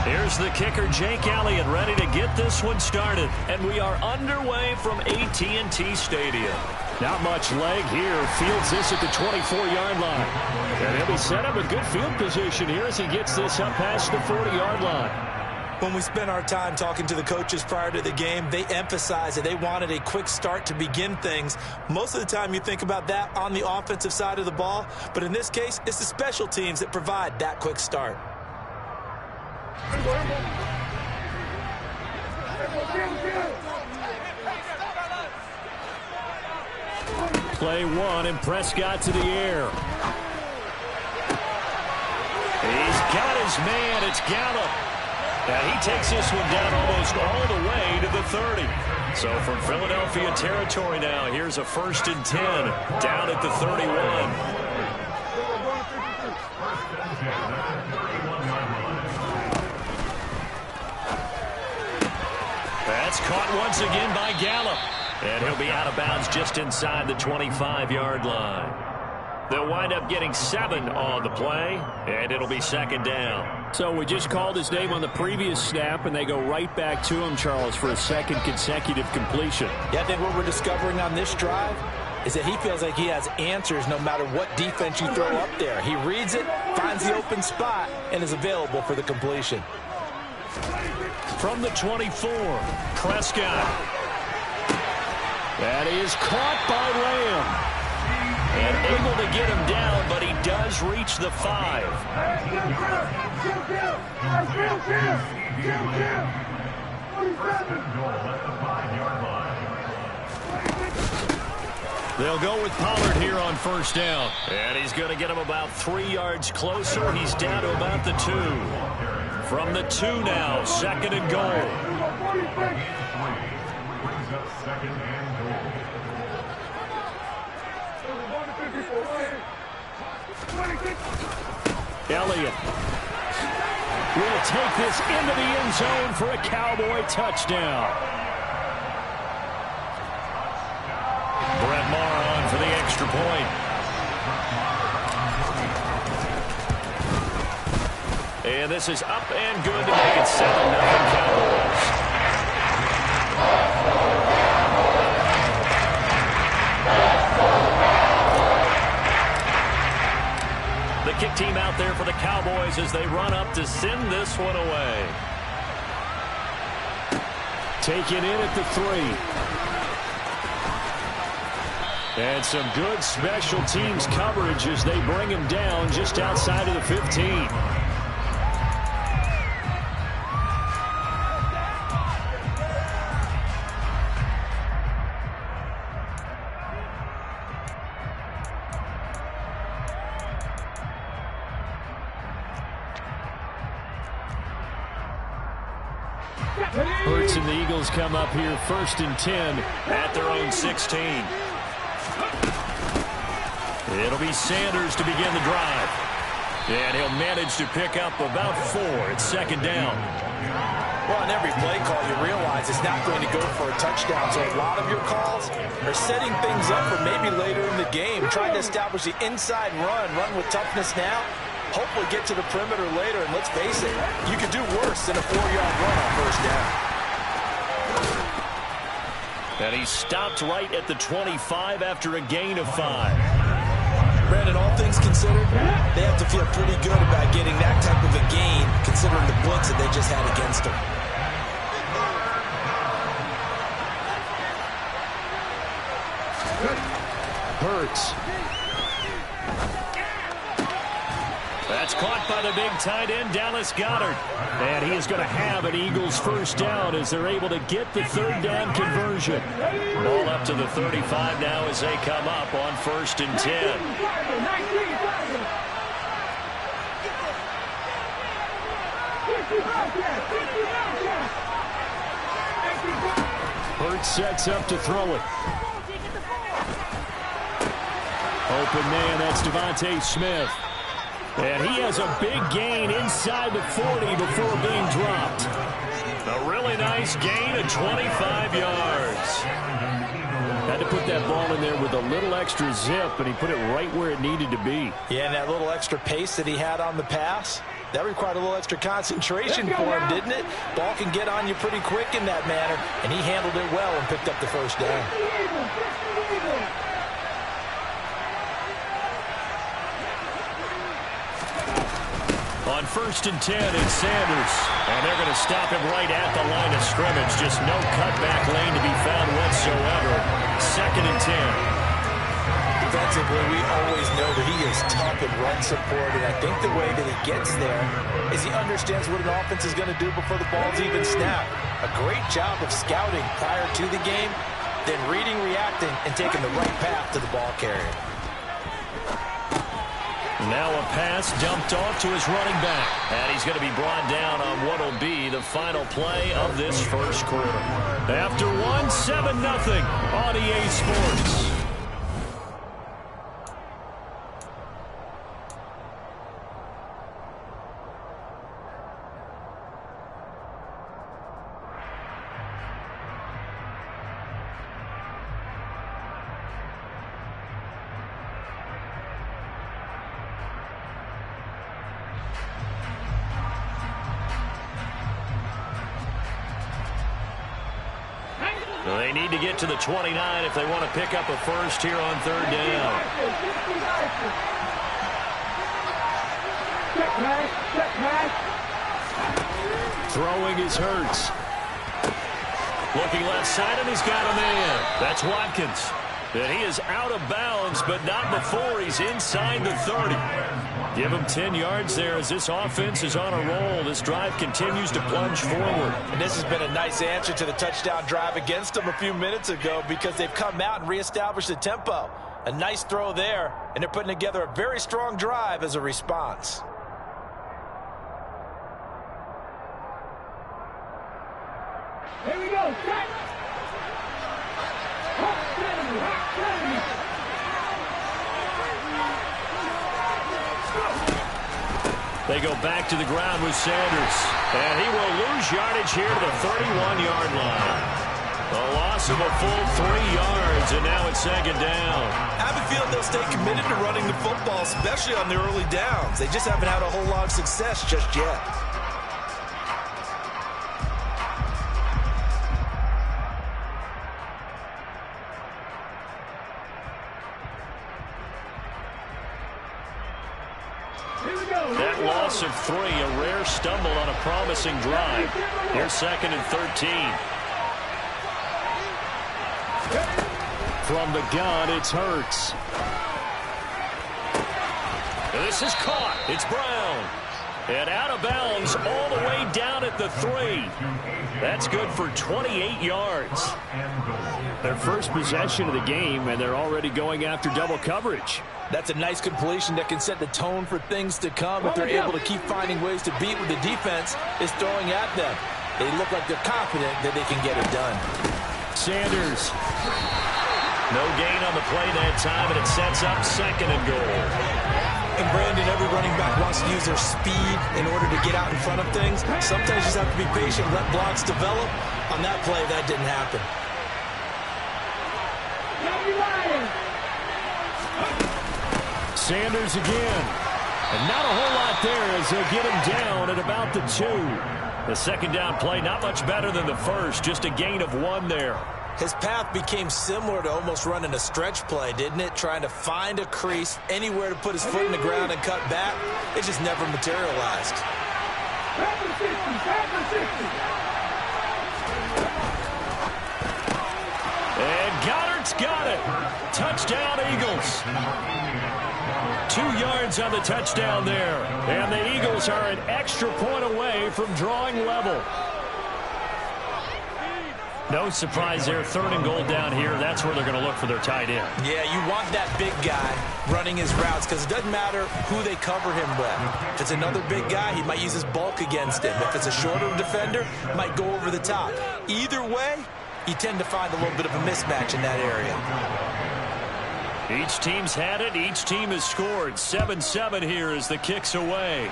Here's the kicker, Jake Elliott, ready to get this one started. And we are underway from AT&T Stadium. Not much leg here. Fields this at the 24-yard line. And he'll be set up with good field position here as he gets this up past the 40-yard line. When we spent our time talking to the coaches prior to the game, they emphasized that they wanted a quick start to begin things. Most of the time you think about that on the offensive side of the ball, but in this case, it's the special teams that provide that quick start. Play one, and Prescott to the air. He's got his man. It's Gallup. Now he takes this one down almost all the way to the 30. So from Philadelphia territory now, here's a 1st and 10 down at the 31. That's caught once again by Gallup. And he'll be out of bounds just inside the 25-yard line. They'll wind up getting 7 on the play, and it'll be 2nd down. So we just called his name on the previous snap, and they go right back to him, Charles, for a 2nd consecutive completion. Yeah, I think what we're discovering on this drive is that he feels like he has answers no matter what defense you throw up there. He reads it, finds the open spot, and is available for the completion. From the 24, Prescott. That is caught by Lamb. And able to get him down, but he does reach the 5. They'll go with Pollard here on 1st down. And he's going to get him about 3 yards closer. He's down to about the 2. From the 2 now, 2nd and goal. Elliott will take this into the end zone for a Cowboy touchdown. Brett Maher on for the extra point. And this is up and good to make it 7-0 Cowboys. The kick team out there for the Cowboys as they run up to send this one away. Taken in at the 3. And some good special teams coverage as they bring him down just outside of the 15. Hurts and the Eagles come up here 1st and 10 at their own 16. It'll be Sanders to begin the drive. And he'll manage to pick up about 4 at 2nd down. Well, on every play call, you realize it's not going to go for a touchdown. So a lot of your calls are setting things up for maybe later in the game, trying to establish the inside run with toughness now. Hopefully get to the perimeter later, and let's face it, you could do worse than a 4-yard run on 1st down. And he stopped right at the 25 after a gain of 5. Brandon, all things considered, they have to feel pretty good about getting that type of a gain, considering the blitz that they just had against them. Hurts. That's caught by the big tight end, Dallas Goedert. And he is going to have an Eagles 1st down as they're able to get the 3rd down conversion. Ball up to the 35 now as they come up on 1st and 10. Hurts sets up to throw it. Open man, that's Devontae Smith. And he has a big gain inside the 40 before being dropped. A really nice gain of 25 yards. Had to put that ball in there with a little extra zip, and he put it right where it needed to be. Yeah, and that little extra pace that he had on the pass That required a little extra concentration for him, didn't it? Ball can get on you pretty quick in that manner, and he handled it well and picked up the first down. On 1st and 10, it's Sanders. And they're going to stop him right at the line of scrimmage. Just no cutback lane to be found whatsoever. 2nd and 10. Defensively, we always know that he is tough in run support, and I think the way that he gets there is he understands what an offense is going to do before the ball's even snapped. A great job of scouting prior to the game, then reading, reacting, and taking the right path to the ball carrier. Now a pass dumped off to his running back. And he's going to be brought down on what will be the final play of this first quarter. After 7-0 on EA Sports. They need to get to the 29 if they want to pick up a first here on 3rd down. Throwing is Hurts. Looking left side, and he's got a man. That's Watkins. And he is out of bounds, but not before he's inside the 30. Give him 10 yards there as this offense is on a roll. This drive continues to plunge forward. And this has been a nice answer to the touchdown drive against them a few minutes ago because they've come out and reestablished the tempo. A nice throw there, and they're putting together a very strong drive as a response. Here we go, set! They go back to the ground with Sanders. And he will lose yardage here to the 31-yard line. A loss of a full 3 yards, and now it's 2nd down. I have a feeling they'll stay committed to running the football, especially on the early downs. They just haven't had a whole lot of success just yet. That loss of 3, a rare stumble on a promising drive. Here's 2nd and 13. From the gun, it's Hurts. This is caught. It's Brown. And out of bounds all the way down at the 3. That's good for 28 yards. Their first possession of the game, and they're already going after double coverage. That's a nice completion that can set the tone for things to come if they're able to keep finding ways to beat what the defense is throwing at them. They look like they're confident that they can get it done. Sanders. No gain on the play that time, and it sets up 2nd and goal. And Brandon, every running back wants to use their speed in order to get out in front of things. Sometimes you just have to be patient, let blocks develop. On that play, that didn't happen. Sanders again. And not a whole lot there as they'll get him down at about the 2. The 2nd down play, not much better than the first, just a gain of 1 there. His path became similar to almost running a stretch play, didn't it? Trying to find a crease, anywhere to put his foot in the ground and cut back. It just never materialized. And Goddard's got it. Touchdown, Eagles. 2 yards on the touchdown there. And the Eagles are an extra point away from drawing level. No surprise there. 3rd and goal down here. That's where they're going to look for their tight end. Yeah, you want that big guy running his routes because it doesn't matter who they cover him with. If it's another big guy, he might use his bulk against him. If it's a shorter defender, he might go over the top. Either way, you tend to find a little bit of a mismatch in that area. Each team's had it. Each team has scored. 7-7 here as the kick's away.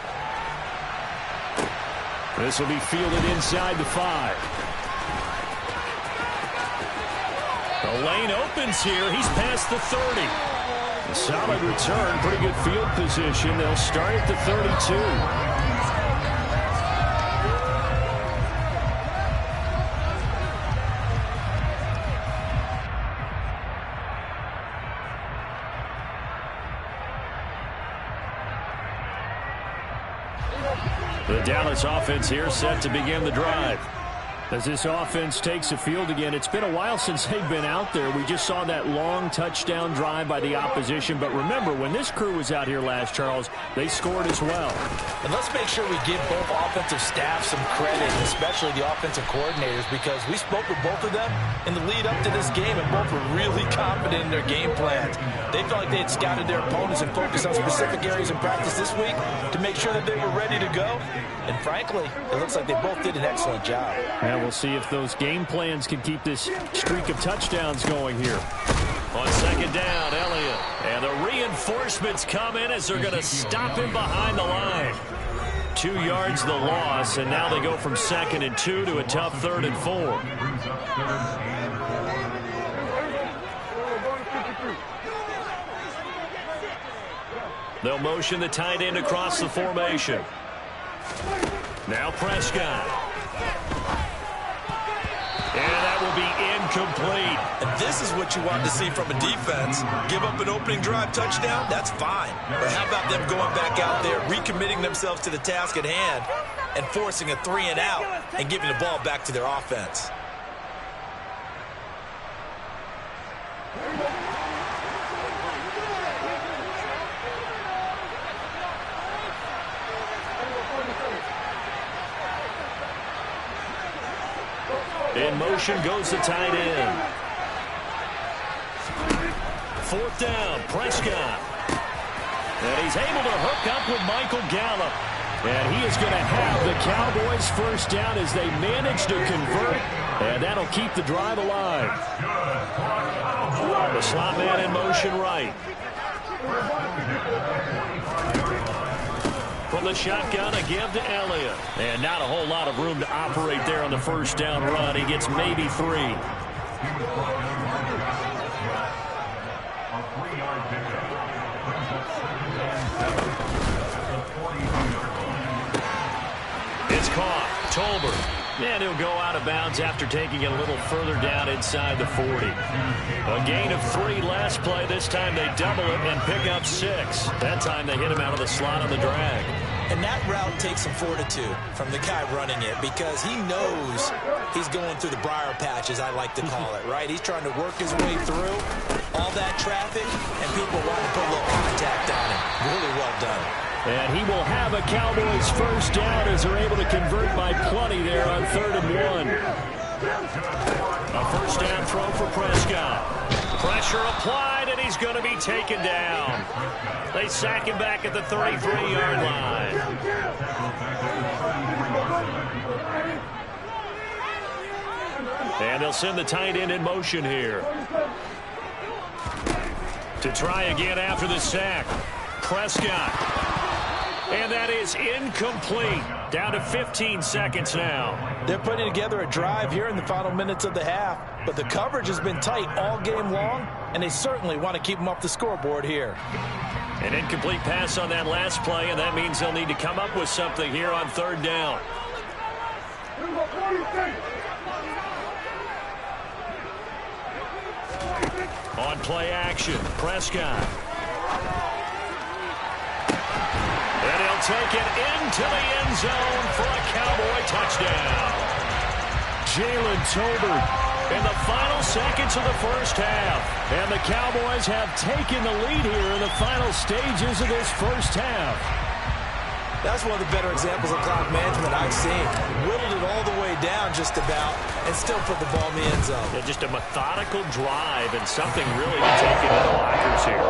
This will be fielded inside the 5. The lane opens here. He's past the 30. A solid return. Pretty good field position. They'll start at the 32. The Dallas offense here set to begin the drive. As this offense takes the field again, it's been a while since they've been out there. We just saw that long touchdown drive by the opposition. But remember, when this crew was out here last, Charles, they scored as well. And let's make sure we give both offensive staffs some credit, especially the offensive coordinators, because we spoke with both of them in the lead up to this game, and both were really confident in their game plans. They felt like they had scouted their opponents and focused on specific areas in practice this week to make sure that they were ready to go. And frankly, it looks like they both did an excellent job. And we'll see if those game plans can keep this streak of touchdowns going here. On second down, Elliott. And the reinforcements come in as they're going to stop him behind the line. 2 yards the loss, and now they go from 2nd and 2 to a tough 3rd and 4. They'll motion the tight end across the formation. Now Prescott. And that will be incomplete. And this is what you want to see from a defense. Give up an opening drive touchdown, that's fine. But how about them going back out there, recommitting themselves to the task at hand, and forcing a 3 and out and giving the ball back to their offense? In motion goes the tight end. 4th down, Prescott. And he's able to hook up with Michael Gallup. And he is going to have the Cowboys first down as they manage to convert. And that'll keep the drive alive. The slot man in motion right. From the shotgun, a give to Elliott. And not a whole lot of room to operate there on the first down run. He gets maybe 3. It's caught. Tolbert. And he'll go out of bounds after taking it a little further down inside the 40. A gain of 3 last play. This time they double it and pick up 6. That time they hit him out of the slot on the drag. And that route takes some fortitude from the guy running it, because he knows he's going through the briar patch, as I like to call it, right? He's trying to work his way through all that traffic, and people want to put a little contact on him. Really well done. And he will have a Cowboys first down as they're able to convert by plenty there on 3rd and 1. A first down throw for Prescott. Pressure applied, and he's going to be taken down. They sack him back at the 33-yard line. And they'll send the tight end in motion here. To try again after the sack. Prescott. And that is incomplete. Down to 15 seconds now. They're putting together a drive here in the final minutes of the half, but the coverage has been tight all game long, and they certainly want to keep them up the scoreboard here. An incomplete pass on that last play, and that means they'll need to come up with something here on 3rd down. On play action, Prescott. And he'll take it into the end zone for a Cowboy touchdown. Jalen Tolbert in the final seconds of the first half. And the Cowboys have taken the lead here in the final stages of this first half. That's one of the better examples of clock management I've seen. Whittled it all the way down just about and still put the ball in the end zone. Yeah, just a methodical drive and something really to take into the lockers here.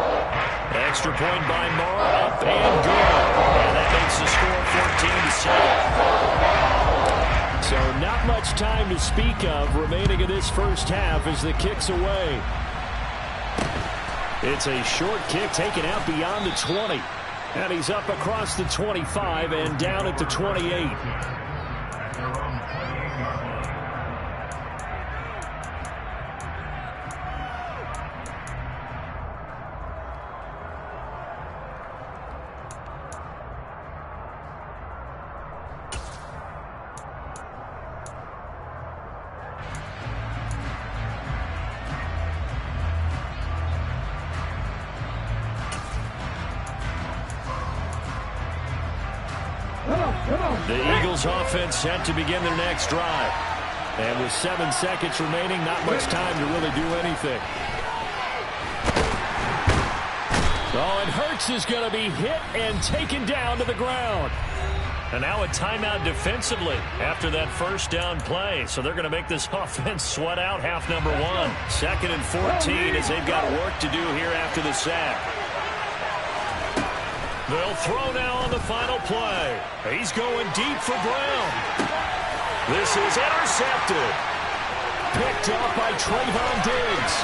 Extra point by Moore, up and good. And that makes the score 14-7. So not much time to speak of remaining in this first half as the kick's away. It's a short kick taken out beyond the 20. And he's up across the 25 and down at the 28. The Eagles offense set to begin their next drive. And with 7 seconds remaining, not much time to really do anything. Oh, and Hurts is going to be hit and taken down to the ground. And now a timeout defensively after that first down play. So they're going to make this offense sweat out half number 1. 2nd and 14 as they've got work to do here after the sack. They'll throw now on the final play. He's going deep for Brown. This is intercepted. Picked up by Trayvon Diggs.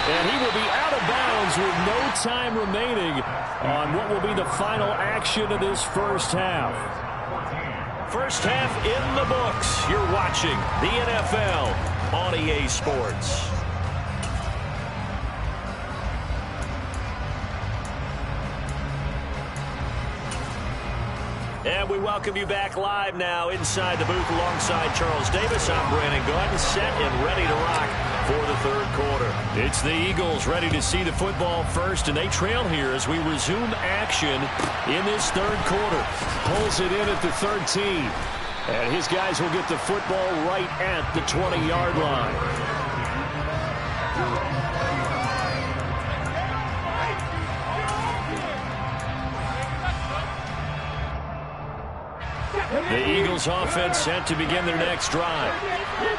And he will be out of bounds with no time remaining on what will be the final action of this first half. First half in the books. You're watching the NFL on EA Sports. And we welcome you back live now inside the booth alongside Charles Davis. I'm Brandon Gordon, set and ready to rock for the third quarter. It's the Eagles ready to see the football first, and they trail here as we resume action in this third quarter. Pulls it in at the 13. And his guys will get the football right at the 20-yard line. The Eagles offense set to begin their next drive.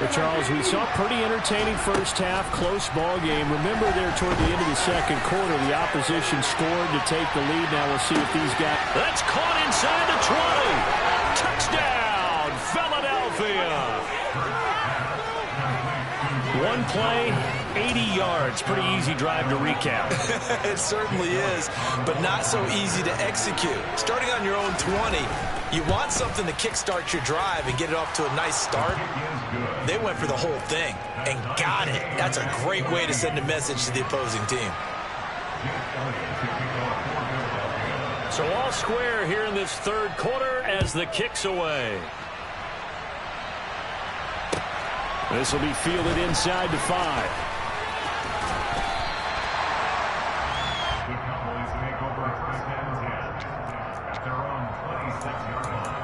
But Charles, we saw a pretty entertaining first half, close ball game. Remember there toward the end of the second quarter, the opposition scored to take the lead. Now we'll see if these guys... That's caught inside the 20. Touchdown, Philadelphia. One play, 80 yards. Pretty easy drive to recap. It certainly is, but not so easy to execute. Starting on your own 20, you want something to kickstart your drive and get it off to a nice start. They went for the whole thing and got it. That's a great way to send a message to the opposing team. So all square here in this third quarter as the kick's away. This will be fielded inside the 5. The Cowboys take over first and 10 at their own 26-yard line.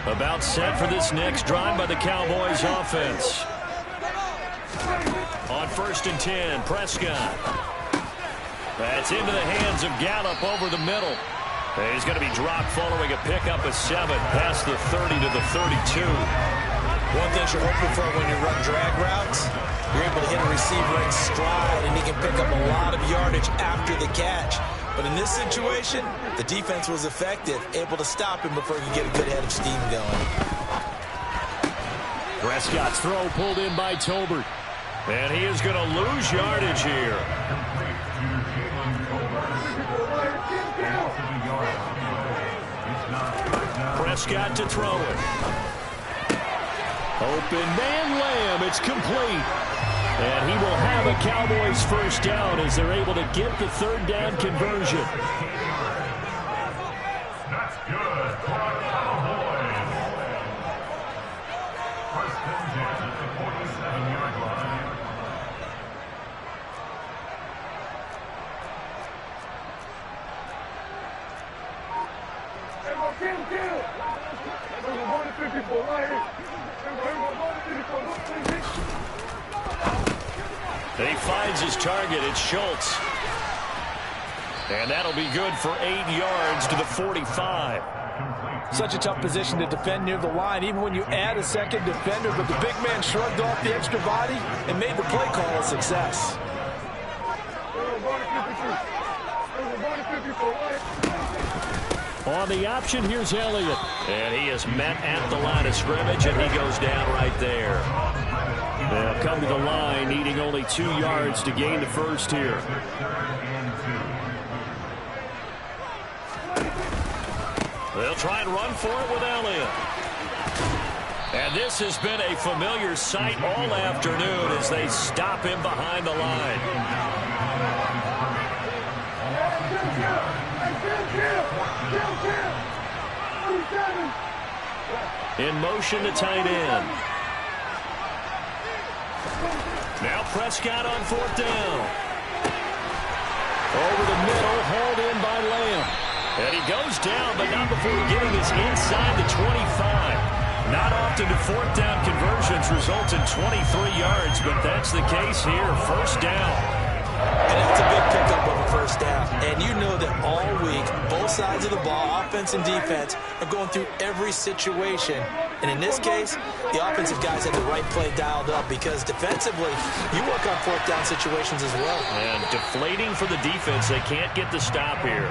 About set for this next drive by the Cowboys offense. On 1st and 10, Prescott. That's into the hands of Gallup over the middle. He's going to be dropped following a pickup of 7 past the 30 to the 32. One thing you're hoping for when you run drag routes, you're able to hit a receiver in stride, and he can pick up a lot of yardage after the catch. But in this situation, the defense was effective, able to stop him before he could get a good head of steam going. Prescott's throw pulled in by Tolbert. And he is going to lose yardage here. Prescott to throw it. Open man Lamb. It's complete. And he will have a Cowboys first down as they're able to get the third down conversion. That's good for the Cowboys. First and 10 at the 47-yard line. And he finds his target. It's Schultz. And that'll be good for 8 yards to the 45. Such a tough position to defend near the line, even when you add a second defender, but the big man shrugged off the extra body and made the play call a success. On the option, here's Elliott. And he is met at the line of scrimmage, and he goes down right there. They'll come to the line, needing only 2 yards to gain the first here. They'll try and run for it with Elliott. And And this has been a familiar sight all afternoon as they stop him behind the line. In motion to tight end. Now Prescott on 4th down. Over the middle, hauled in by Lamb. And he goes down, but not before getting his inside the 25. Not often do 4th down conversions result in 23 yards, but that's the case here. 1st down. And that's a big pickup of a 1st down. And you know that all week, both sides of the ball, offense and defense, are going through every situation. And in this case, the offensive guys had the right play dialed up because defensively, you work on 4th down situations as well. And deflating for the defense. They can't get the stop here.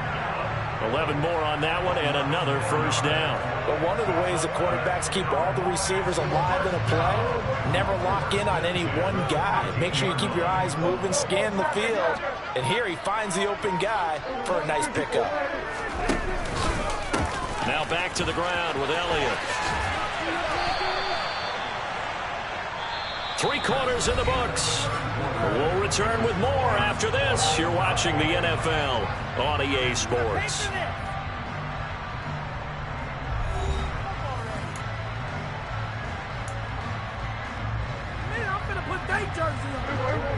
11 more on that one and another 1st down. But one of the ways the quarterbacks keep all the receivers alive in a play, never lock in on any one guy. Make sure you keep your eyes moving, scan the field. And here he finds the open guy for a nice pickup. Now back to the ground with Elliott. 3 quarters in the books. We'll return with more after this. You're watching the NFL on EA Sports.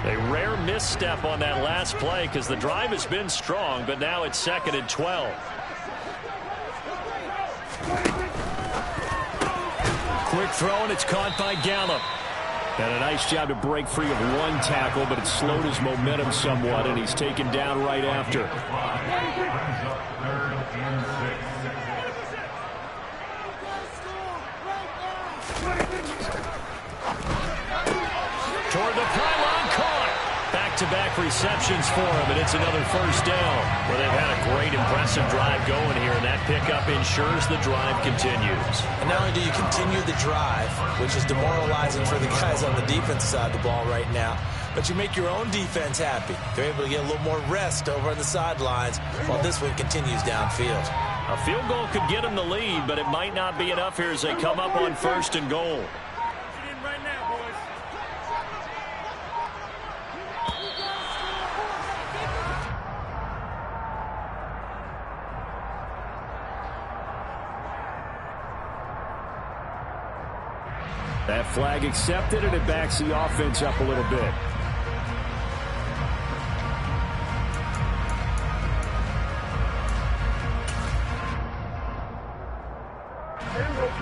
A rare misstep on that last play because the drive has been strong, but now it's 2nd and 12. Quick throw, and it's caught by Gallup. And a nice job to break free of 1 tackle, but it slowed his momentum somewhat, and he's taken down right after. Toward the pylon, caught. Back-to-back receptions for him, and it's another 1st down. Well, they've had a great, impressive drive going here, and that pickup ensures the drive continues. And not only do you continue the drive, which is demoralizing for the guys on the defense side of the ball right now, but you make your own defense happy. They're able to get a little more rest over on the sidelines while this one continues downfield. A field goal could get them the lead, but it might not be enough here as they come up on 1st and goal. That flag accepted, and it backs the offense up a little bit.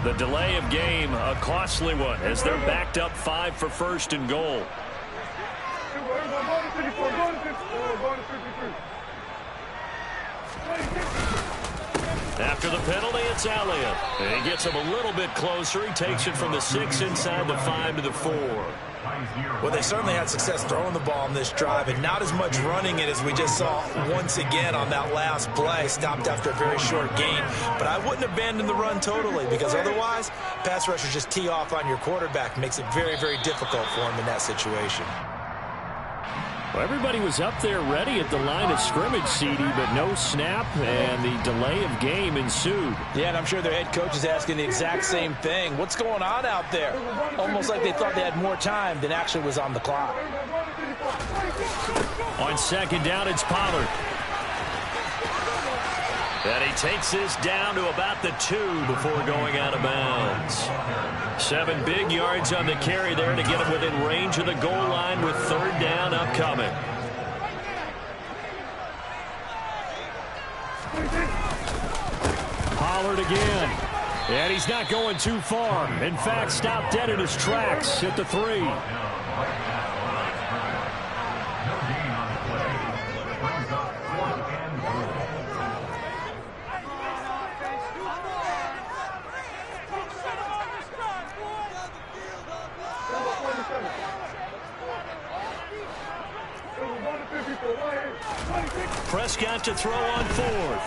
The delay of game, a costly one, as they're backed up 5 for 1st and goal. After the penalty, it's Elliott. And he gets him a little bit closer. He takes it from the 6 inside the 5 to the 4. Well, they certainly had success throwing the ball on this drive and not as much running it as we just saw once again on that last play. Stopped after a very short gain. But I wouldn't abandon the run totally because otherwise, pass rushers just tee off on your quarterback. Makes it very, very difficult for him in that situation. Well, everybody was up there ready at the line of scrimmage, CD, but no snap, and the delay of game ensued. Yeah, and I'm sure their head coach is asking the exact same thing. What's going on out there? Almost like they thought they had more time than actually was on the clock. On 2nd down, it's Pollard. And he takes this down to about the 2 before going out of bounds. 7 big yards on the carry there to get him within range of the goal line with 3rd down upcoming. Pollard again. And he's not going too far. In fact, stopped dead in his tracks at the 3. Prescott to throw on 4th.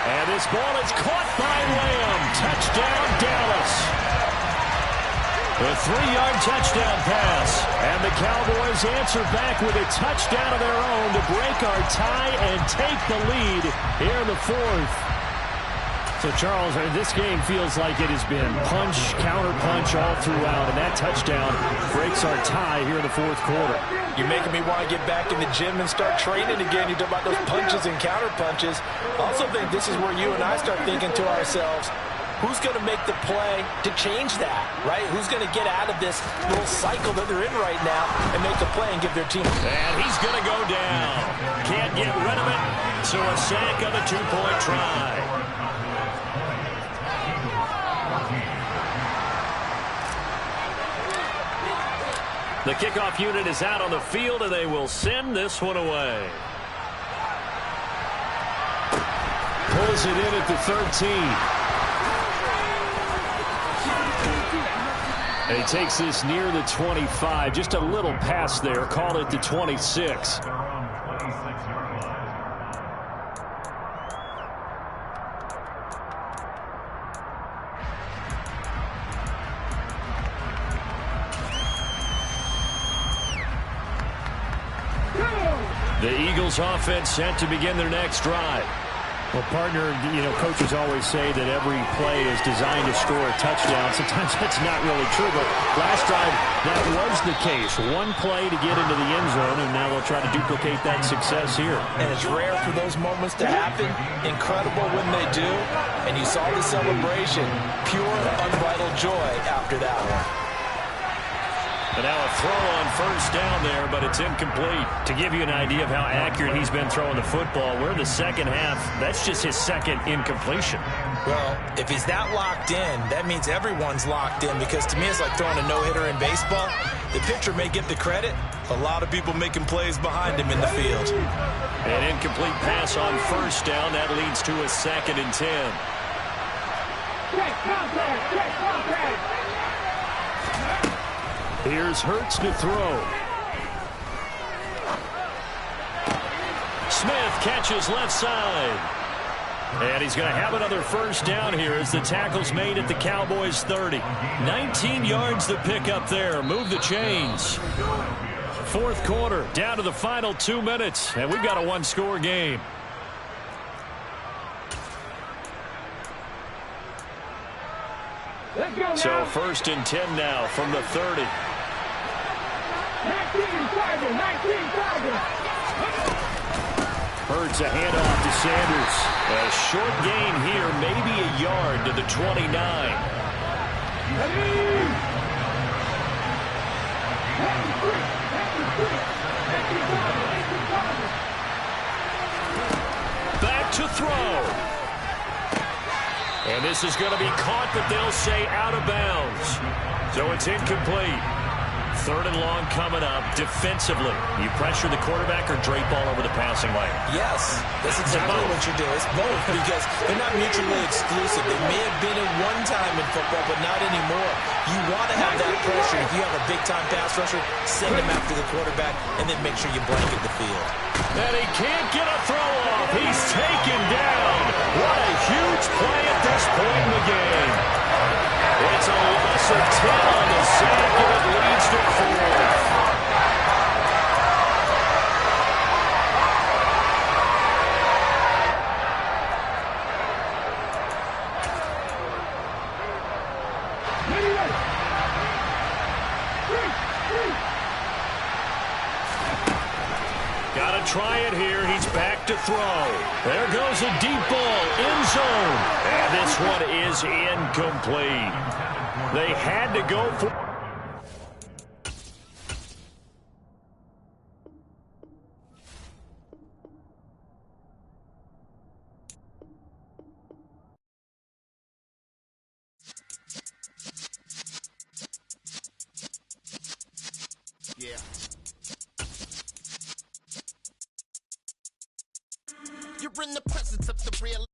And this ball is caught by Lamb. Touchdown, Dallas. A 3-yard touchdown pass. And the Cowboys answer back with a touchdown of their own to break our tie and take the lead here in the 4th. So, Charles, this game feels like it has been punch, counter-punch all throughout, and that touchdown breaks our tie here in the fourth quarter. You're making me want to get back in the gym and start training again. You talk about those punches and counter-punches. I also think this is where you and I start thinking to ourselves, who's going to make the play to change that, right? Who's going to get out of this little cycle that they're in right now and make a play and give their team. And he's going to go down. Can't get rid of it, so a sack on the two-point try. The kickoff unit is out on the field, and they will send this one away. Pulls it in at the 13. He takes this near the 25. Just a little pass there. Call it the 26. The Eagles offense set to begin their next drive. Well, partner, coaches always say that every play is designed to score a touchdown. Sometimes that's not really true, but last drive, that was the case. One play to get into the end zone, and now they'll try to duplicate that success here. And it's rare for those moments to happen. Incredible when they do. And you saw the celebration. Pure, unbridled joy after that one. And now a throw on first down there, but it's incomplete. To give you an idea of how accurate he's been throwing the football, we're in the second half. That's just his second incompletion. Well, if he's that locked in, that means everyone's locked in, because to me it's like throwing a no-hitter in baseball. The pitcher may get the credit. A lot of people making plays behind him in the field. An incomplete pass on first down. That leads to a 2nd and 10. Here's Hurts to throw. Smith catches left side. And he's going to have another first down here as the tackle's made at the Cowboys' 30. 19 yards to pick up there. Move the chains. Fourth quarter, down to the final 2 minutes, and we've got a one-score game. So 1st and 10 now from the 30. Hurts a handoff to Sanders. A short gain here, maybe a yard to the 29. Back to throw. And this is going to be caught, but they'll say out of bounds. So it's incomplete. 3rd and long coming up. Defensively, you pressure the quarterback or drape all over the passing lane? Yes, that's exactly what you do. It's both, because they're not mutually exclusive. They may have been at one time in football, but not anymore. You want to have that pressure. If you have a big-time pass rusher, send him after the quarterback, and then make sure you blanket the field. And he can't get a throw off. He's taken down. What a huge play at this point in the game. It's a loss of 10 on the sack, and it leads to 4. Got to try it here. He's back to throw. There goes a deep ball, end zone. And this one is incomplete. They had to go for... Yeah. You're in the presence of the real.